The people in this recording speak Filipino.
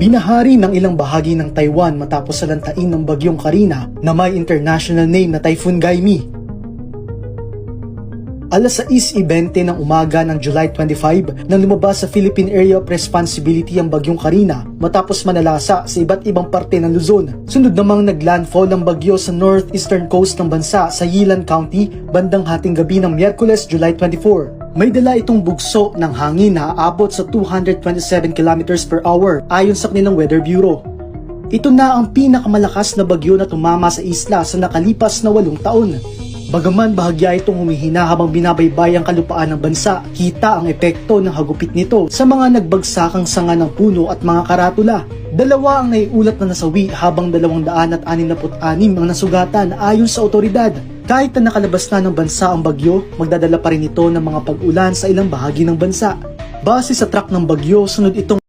Binahari ng ilang bahagi ng Taiwan matapos salantain ng bagyong Karina na may international name na Typhoon Gaimi. Alas 6:20 ng umaga ng July 25 nang lumabas sa Philippine Area of Responsibility ang bagyong Karina matapos manalasa sa iba't ibang parte ng Luzon. Sunod namang naglandfall ang bagyo sa northeastern coast ng bansa sa Yilan County bandang hating gabi ng Miyerkules, July 24. May dala itong bugso ng hangin na aabot sa 227 km per hour ayon sa kanilang Weather Bureau. Ito na ang pinakamalakas na bagyo na tumama sa isla sa nakalipas na 8 taon. Bagaman bahagya itong humihina habang binabaybay ang kalupaan ng bansa, kita ang epekto ng hagupit nito sa mga nagbagsakang sanga ng puno at mga karatula. 2 ang naiulat na nasawi habang 266 ang nasugatan ayon sa otoridad. Kahit na nakalabas na ng bansa ang bagyo, magdadala pa rin ito ng mga pag-ulan sa ilang bahagi ng bansa. Base sa track ng bagyo, sunod itong